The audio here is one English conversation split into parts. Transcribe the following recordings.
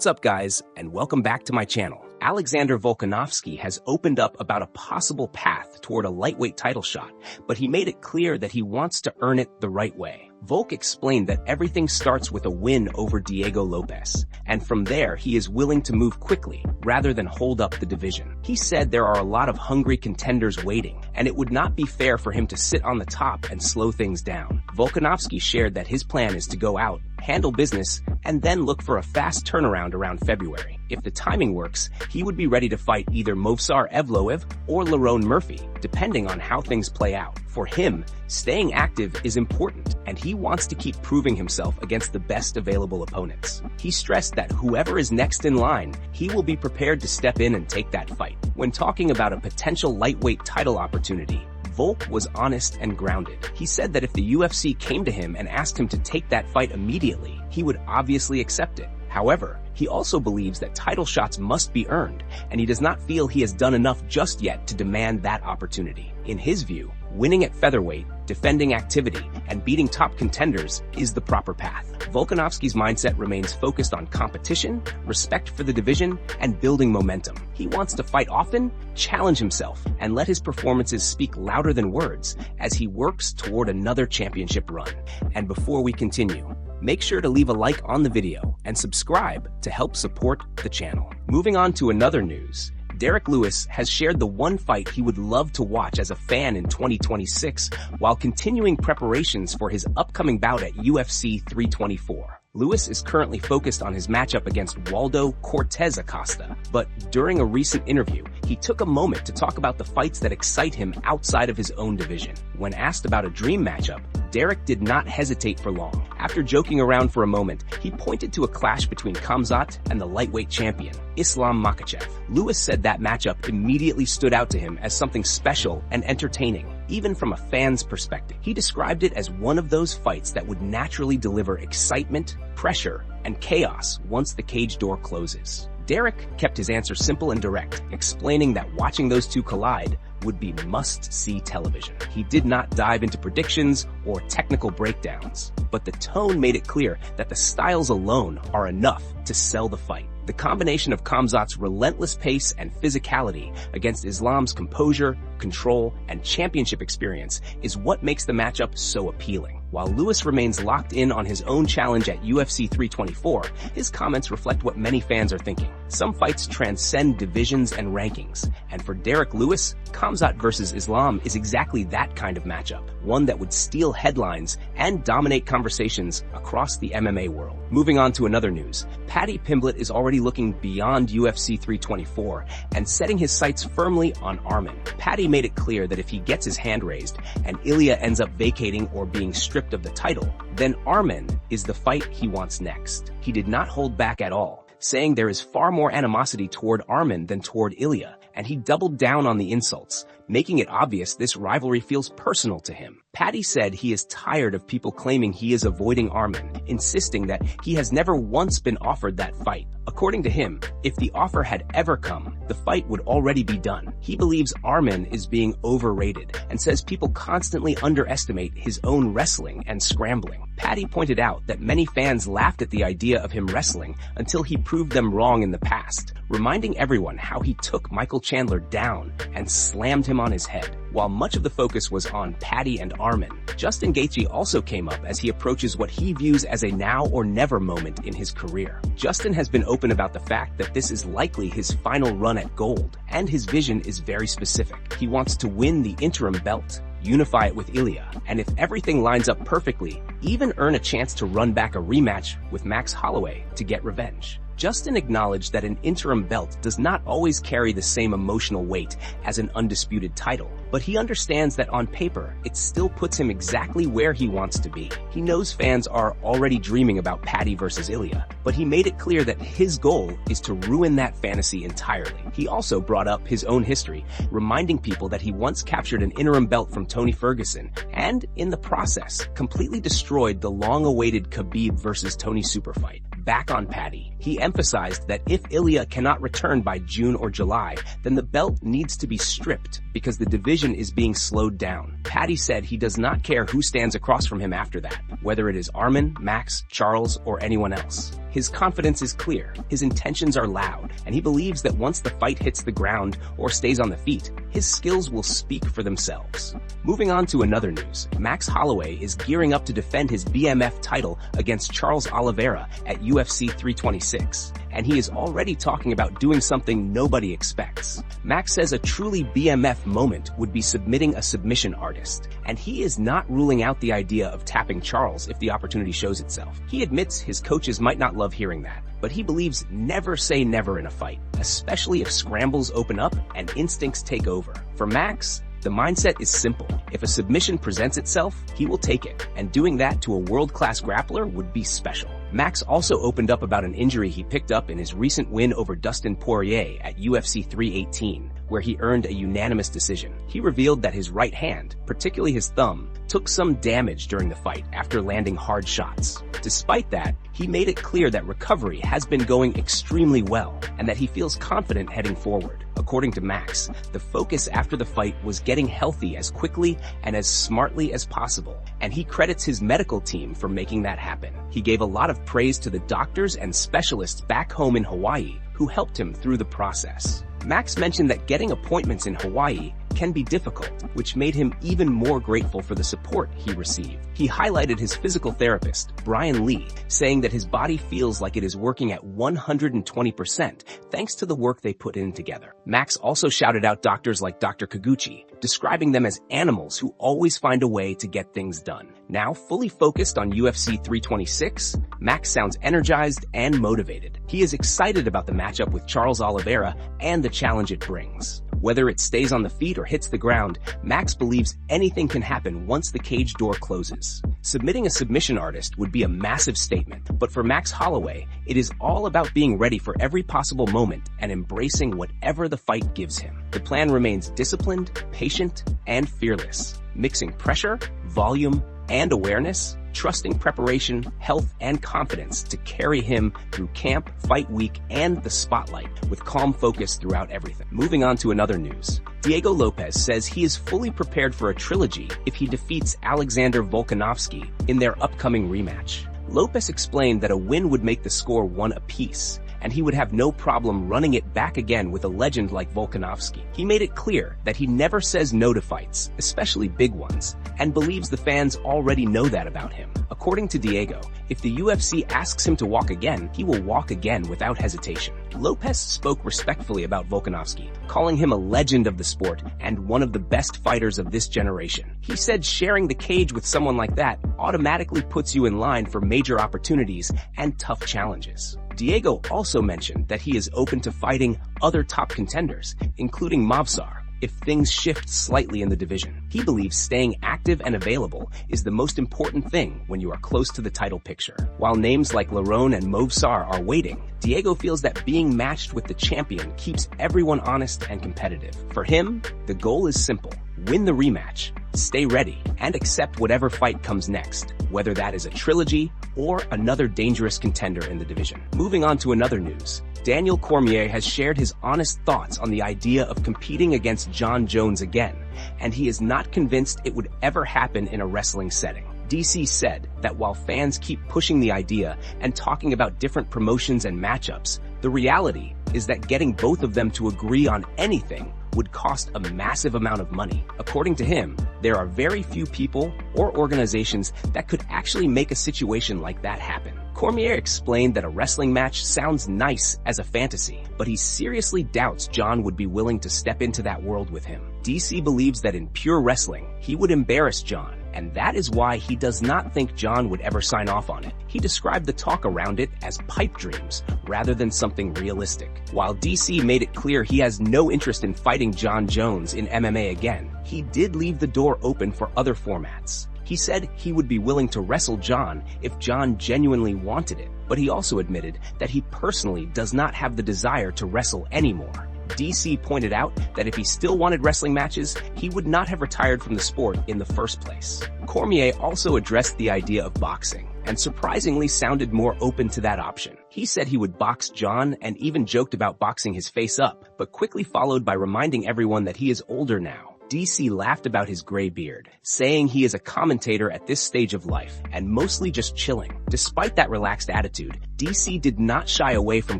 What's up, guys, and welcome back to my channel. Alexander Volkanovski has opened up about a possible path toward a lightweight title shot, but he made it clear that he wants to earn it the right way. Volk explained that everything starts with a win over Diego Lopes, and from there he is willing to move quickly rather than hold up the division. He said there are a lot of hungry contenders waiting, and it would not be fair for him to sit on the top and slow things down. Volkanovski shared that his plan is to go out, handle business, and then look for a fast turnaround around February. If the timing works, he would be ready to fight either Movsar Evloev or Lerone Murphy, depending on how things play out. For him, staying active is important, and he wants to keep proving himself against the best available opponents. He stressed that whoever is next in line, he will be prepared to step in and take that fight. When talking about a potential lightweight title opportunity, Volk was honest and grounded. He said that if the UFC came to him and asked him to take that fight immediately, he would obviously accept it. However, he also believes that title shots must be earned, and he does not feel he has done enough just yet to demand that opportunity. In his view, winning at featherweight, defending activity, and beating top contenders is the proper path. Volkanovski's mindset remains focused on competition, respect for the division, and building momentum. He wants to fight often, challenge himself, and let his performances speak louder than words as he works toward another championship run. And before we continue, make sure to leave a like on the video and subscribe to help support the channel. Moving on to another news, Derek Lewis has shared the one fight he would love to watch as a fan in 2026 while continuing preparations for his upcoming bout at UFC 324. Lewis is currently focused on his matchup against Waldo Cortez Acosta, but during a recent interview, he took a moment to talk about the fights that excite him outside of his own division. When asked about a dream matchup, Derek did not hesitate for long. After joking around for a moment, he pointed to a clash between Khamzat and the lightweight champion, Islam Makhachev. Lewis said that matchup immediately stood out to him as something special and entertaining, even from a fan's perspective. He described it as one of those fights that would naturally deliver excitement, pressure, and chaos once the cage door closes. Derek kept his answer simple and direct, explaining that watching those two collide would be must-see television. He did not dive into predictions or technical breakdowns, but the tone made it clear that the styles alone are enough to sell the fight. The combination of Khamzat's relentless pace and physicality against Islam's composure, control, and championship experience is what makes the matchup so appealing. While Lewis remains locked in on his own challenge at UFC 324, his comments reflect what many fans are thinking. Some fights transcend divisions and rankings, and for Derek Lewis, Khamzat versus Islam is exactly that kind of matchup, one that would steal headlines and dominate conversations across the MMA world. Moving on to another news, Paddy Pimblett is already looking beyond UFC 324 and setting his sights firmly on Arman. Paddy made it clear that if he gets his hand raised and Ilya ends up vacating or being stripped of the title, then Arman is the fight he wants next. He did not hold back at all, saying there is far more animosity toward Arman than toward Ilya, and he doubled down on the insults, making it obvious this rivalry feels personal to him. Paddy said he is tired of people claiming he is avoiding Arman, insisting that he has never once been offered that fight. According to him, if the offer had ever come, the fight would already be done. He believes Arman is being overrated and says people constantly underestimate his own wrestling and scrambling. Paddy pointed out that many fans laughed at the idea of him wrestling until he proved them wrong in the past, reminding everyone how he took Michael Chandler down and slammed him on his head. While much of the focus was on Paddy and Arman, Justin Gaethje also came up as he approaches what he views as a now or never moment in his career. Justin has been open about the fact that this is likely his final run at gold, and his vision is very specific. He wants to win the interim belt, unify it with Ilya, and if everything lines up perfectly, even earn a chance to run back a rematch with Max Holloway to get revenge. Justin acknowledged that an interim belt does not always carry the same emotional weight as an undisputed title, but he understands that on paper, it still puts him exactly where he wants to be. He knows fans are already dreaming about Paddy versus Ilya, but he made it clear that his goal is to ruin that fantasy entirely. He also brought up his own history, reminding people that he once captured an interim belt from Tony Ferguson, and in the process, completely destroyed the long-awaited Khabib versus Tony super fight. Back on Paddy, he emphasized that if Ilya cannot return by June or July, then the belt needs to be stripped because the division is being slowed down. Paddy said he does not care who stands across from him after that, whether it is Arman, Max, Charles, or anyone else. His confidence is clear, his intentions are loud, and he believes that once the fight hits the ground or stays on the feet, his skills will speak for themselves. Moving on to another news, Max Holloway is gearing up to defend his BMF title against Charles Oliveira at UFC 326, and he is already talking about doing something nobody expects. Max says a truly BMF moment would be submitting a submission artist, and he is not ruling out the idea of tapping Charles if the opportunity shows itself. He admits his coaches might not love hearing that, but he believes never say never in a fight, especially if scrambles open up and instincts take over. For Max, the mindset is simple. If a submission presents itself, he will take it, and doing that to a world-class grappler would be special. Max also opened up about an injury he picked up in his recent win over Dustin Poirier at UFC 318, where he earned a unanimous decision. He revealed that his right hand, particularly his thumb, took some damage during the fight after landing hard shots. Despite that, he made it clear that recovery has been going extremely well and that he feels confident heading forward. According to Max, the focus after the fight was getting healthy as quickly and as smartly as possible, and he credits his medical team for making that happen. He gave a lot of praise to the doctors and specialists back home in Hawaii who helped him through the process. Max mentioned that getting appointments in Hawaii can be difficult, which made him even more grateful for the support he received. He highlighted his physical therapist, Brian Lee, saying that his body feels like it is working at 120% thanks to the work they put in together. Max also shouted out doctors like Dr. Kaguchi, describing them as animals who always find a way to get things done. Now fully focused on UFC 326, Max sounds energized and motivated. He is excited about the matchup with Charles Oliveira and the challenge it brings. Whether it stays on the feet or hits the ground, Max believes anything can happen once the cage door closes. Submitting a submission artist would be a massive statement, but for Max Holloway, it is all about being ready for every possible moment and embracing whatever the fight gives him. The plan remains disciplined, patient, and fearless, mixing pressure, volume, and awareness, trusting preparation, health, and confidence to carry him through camp, fight week, and the spotlight with calm focus throughout everything. Moving on to another news. Diego Lopes says he is fully prepared for a trilogy if he defeats Alexander Volkanovski in their upcoming rematch. Lopes explained that a win would make the score 1 apiece, and he would have no problem running it back again with a legend like Volkanovski. He made it clear that he never says no to fights, especially big ones, and believes the fans already know that about him. According to Diego, if the UFC asks him to walk again, he will walk again without hesitation. Lopes spoke respectfully about Volkanovski, calling him a legend of the sport and one of the best fighters of this generation. He said sharing the cage with someone like that automatically puts you in line for major opportunities and tough challenges. Diego also mentioned that he is open to fighting other top contenders, including Movsar, if things shift slightly in the division. He believes staying active and available is the most important thing when you are close to the title picture. While names like Lerone and Movsar are waiting, Diego feels that being matched with the champion keeps everyone honest and competitive. For him, the goal is simple: win the rematch, stay ready, and accept whatever fight comes next, whether that is a trilogy or another dangerous contender in the division. Moving on to another news. Daniel Cormier has shared his honest thoughts on the idea of competing against Jon Jones again, and he is not convinced it would ever happen in a wrestling setting. DC said that while fans keep pushing the idea and talking about different promotions and matchups, the reality is that getting both of them to agree on anything would cost a massive amount of money. According to him, there are very few people or organizations that could actually make a situation like that happen. Cormier explained that a wrestling match sounds nice as a fantasy, but he seriously doubts Jon would be willing to step into that world with him. DC believes that in pure wrestling, he would embarrass Jon, and that is why he does not think Jon would ever sign off on it. He described the talk around it as pipe dreams rather than something realistic. While DC made it clear he has no interest in fighting Jon Jones in MMA again, he did leave the door open for other formats. He said he would be willing to wrestle Jon if Jon genuinely wanted it, but he also admitted that he personally does not have the desire to wrestle anymore. DC pointed out that if he still wanted wrestling matches, he would not have retired from the sport in the first place. Cormier also addressed the idea of boxing, and surprisingly sounded more open to that option. He said he would box Jon and even joked about boxing his face up, but quickly followed by reminding everyone that he is older now. DC laughed about his gray beard, saying he is a commentator at this stage of life and mostly just chilling. Despite that relaxed attitude, DC did not shy away from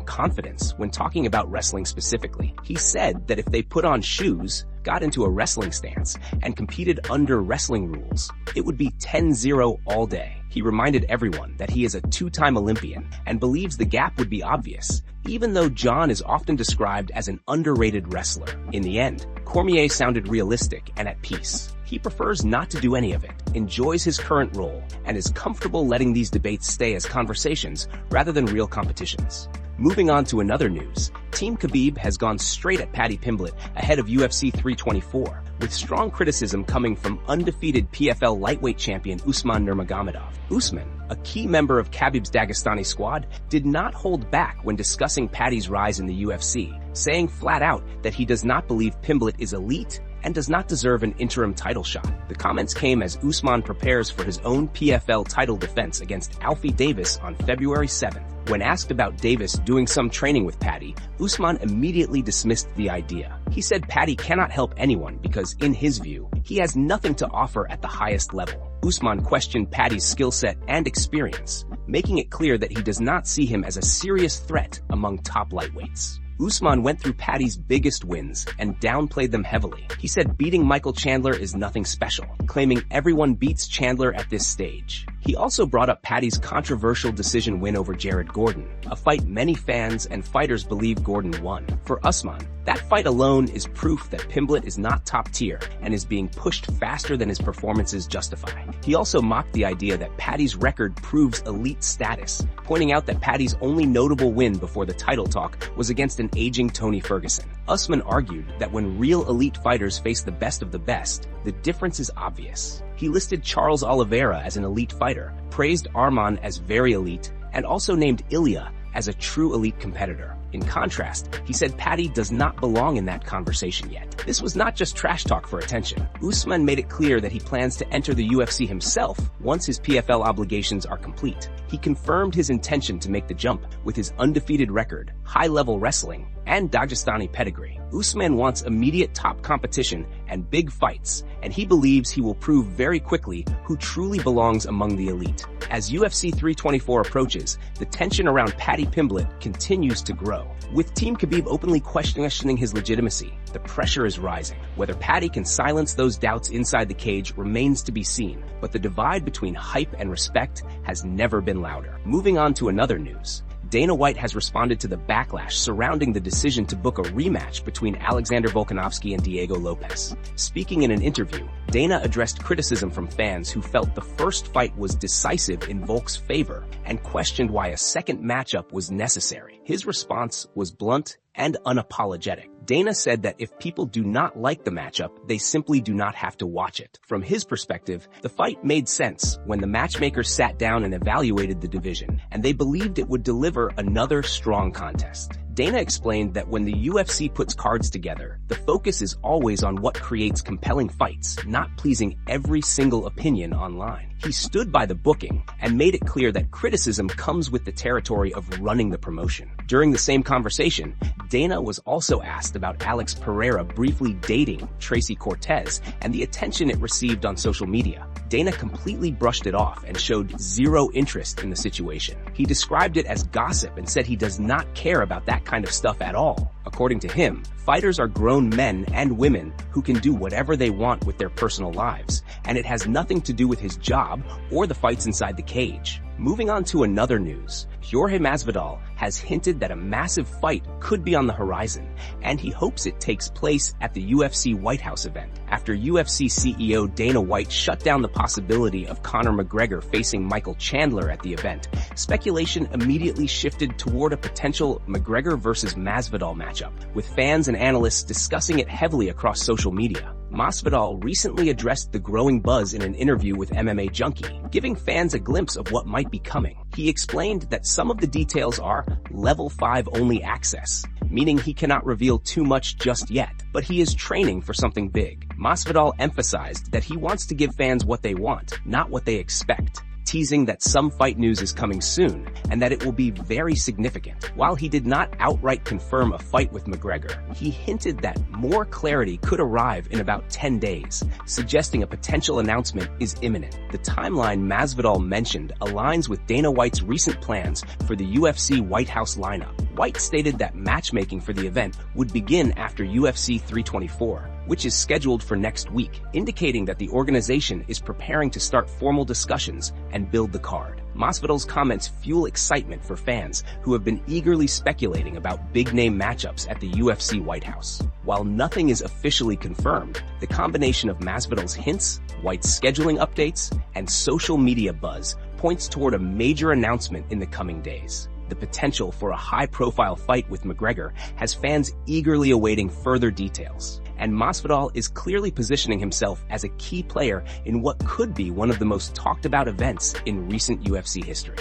confidence when talking about wrestling specifically. He said that if they put on shoes, got into a wrestling stance, and competed under wrestling rules, it would be 10-0 all day. He reminded everyone that he is a two-time Olympian and believes the gap would be obvious, even though Jon is often described as an underrated wrestler. In the end, Cormier sounded realistic and at peace. He prefers not to do any of it, enjoys his current role, and is comfortable letting these debates stay as conversations rather than real competitions. Moving on to another news, Team Khabib has gone straight at Paddy Pimblett ahead of UFC 324, with strong criticism coming from undefeated PFL lightweight champion Usman Nurmagomedov. Usman, a key member of Khabib's Dagestani squad, did not hold back when discussing Paddy's rise in the UFC, saying flat out that he does not believe Pimblett is elite and does not deserve an interim title shot. The comments came as Usman prepares for his own PFL title defense against Alfie Davis on February 7th. When asked about Davis doing some training with Paddy, Usman immediately dismissed the idea. He said Paddy cannot help anyone because, in his view, he has nothing to offer at the highest level. Usman questioned Paddy's skill set and experience, making it clear that he does not see him as a serious threat among top lightweights. Usman went through Paddy's biggest wins and downplayed them heavily. He said beating Michael Chandler is nothing special, claiming everyone beats Chandler at this stage. He also brought up Paddy's controversial decision win over Jared Gordon, a fight many fans and fighters believe Gordon won. For Usman, that fight alone is proof that Pimblett is not top tier and is being pushed faster than his performances justify. He also mocked the idea that Paddy's record proves elite status, pointing out that Paddy's only notable win before the title talk was against an aging Tony Ferguson. Usman argued that when real elite fighters face the best of the best, the difference is obvious. He listed Charles Oliveira as an elite fighter, praised Arman as very elite, and also named Ilya as a true elite competitor. In contrast, he said Paddy does not belong in that conversation yet. This was not just trash talk for attention. Usman made it clear that he plans to enter the UFC himself once his PFL obligations are complete. He confirmed his intention to make the jump with his undefeated record, high-level wrestling, and Dagestani pedigree. Usman wants immediate top competition and big fights, and he believes he will prove very quickly who truly belongs among the elite. As UFC 324 approaches, the tension around Paddy Pimblett continues to grow. With Team Khabib openly questioning his legitimacy, the pressure is rising. Whether Paddy can silence those doubts inside the cage remains to be seen, but the divide between hype and respect has never been louder. Moving on to another news. Dana White has responded to the backlash surrounding the decision to book a rematch between Alexander Volkanovski and Diego Lopes. Speaking in an interview, Dana addressed criticism from fans who felt the first fight was decisive in Volk's favor and questioned why a second matchup was necessary. His response was blunt and unapologetic. Dana said that if people do not like the matchup, they simply do not have to watch it. From his perspective, the fight made sense when the matchmakers sat down and evaluated the division, and they believed it would deliver another strong contest. Dana explained that when the UFC puts cards together, the focus is always on what creates compelling fights, not pleasing every single opinion online. He stood by the booking and made it clear that criticism comes with the territory of running the promotion. During the same conversation, Dana was also asked about Alex Pereira briefly dating Tracy Cortez and the attention it received on social media. Dana completely brushed it off and showed zero interest in the situation. He described it as gossip and said he does not care about that kind of stuff at all. According to him, fighters are grown men and women who can do whatever they want with their personal lives, and it has nothing to do with his job or the fights inside the cage. Moving on to another news, Jorge Masvidal has hinted that a massive fight could be on the horizon, and he hopes it takes place at the UFC White House event. After UFC CEO Dana White shut down the possibility of Conor McGregor facing Michael Chandler at the event, speculation immediately shifted toward a potential McGregor versus Masvidal matchup, with fans and analysts discussing it heavily across social media. Masvidal recently addressed the growing buzz in an interview with MMA Junkie, giving fans a glimpse of what might be coming. He explained that some of the details are level 5 only access, meaning he cannot reveal too much just yet, but he is training for something big. Masvidal emphasized that he wants to give fans what they want, not what they expect, teasing that some fight news is coming soon and that it will be very significant. While he did not outright confirm a fight with McGregor, he hinted that more clarity could arrive in about 10 days, suggesting a potential announcement is imminent. The timeline Masvidal mentioned aligns with Dana White's recent plans for the UFC White House lineup. White stated that matchmaking for the event would begin after UFC 324, which is scheduled for next week, indicating that the organization is preparing to start formal discussions and build the card. Masvidal's comments fuel excitement for fans who have been eagerly speculating about big-name matchups at the UFC White House. While nothing is officially confirmed, the combination of Masvidal's hints, White's scheduling updates, and social media buzz points toward a major announcement in the coming days. The potential for a high-profile fight with McGregor has fans eagerly awaiting further details, and Masvidal is clearly positioning himself as a key player in what could be one of the most talked-about events in recent UFC history.